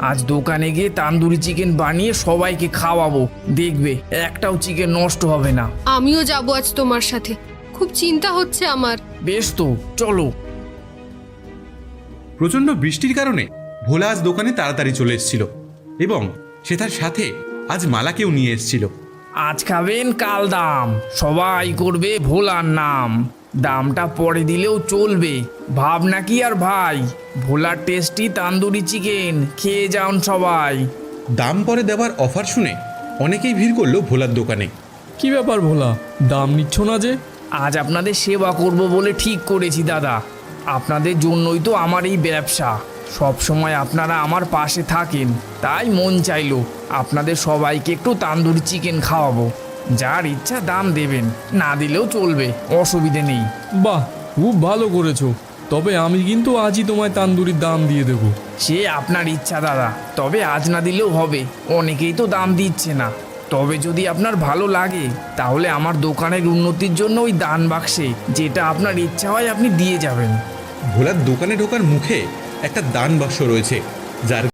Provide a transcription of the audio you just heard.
আজ দোকানে গিয়ে তান্দুরি চিকেন বানিয়ে সবাইকে খাওয়াবো, দেখবে একটাও চিকেন নষ্ট হবে না। আমিও যাব আজ তোমার সাথে, খুব চিন্তা হচ্ছে আমার। বেশ তো, চলো। প্রচণ্ড বৃষ্টির কারণে ভোলা আজ দোকানে তাড়াতাড়ি চলে এসেছিল এবং সে তার সাথে আজ মালাকেও নিয়ে এসেছিল। আজ খাবেন কাল দাম, সবাই করবে ভোলার নাম। দামটা পরে দিলেও চলবে, ভাবনা কি আর ভাই। ভোলার টেস্টি তান্দুরি চিকেন খেয়ে যান সবাই। দাম পরে দেওয়ার অফার শুনে অনেকেই ভিড় করলো ভোলার দোকানে। কি ব্যাপার ভোলা, দাম নিচ্ছ না যে? আজ আপনাদের সেবা করব বলে ঠিক করেছি দাদা। আপনাদের জন্যই তো আমার এই ব্যবসা। সব সময় আপনারা আমার পাশে থাকেন, তাই মন চাইলো আপনাদের সবাইকে একটু তান্দুরি চিকেন খাওয়াবো। যার ইচ্ছা দাম দেবেন, না দিলেও চলবে, অসুবিধে নেই। বাহ, খুব ভালো করেছো। তবে আমি কিন্তু আজই তোমায় তান্দুরির দাম দিয়ে দেবো। সে আপনার ইচ্ছা দাদা, তবে আজ না দিলেও হবে, অনেকেই তো দাম দিচ্ছে না। তবে যদি আপনার ভালো লাগে তাহলে আমার দোকানের উন্নতির জন্য ওই দান বাক্সে যেটা আপনার ইচ্ছা হয় আপনি দিয়ে যাবেন। ভোলার দোকানে ঢোকার মুখে একটা দান বাক্স রয়েছে, যার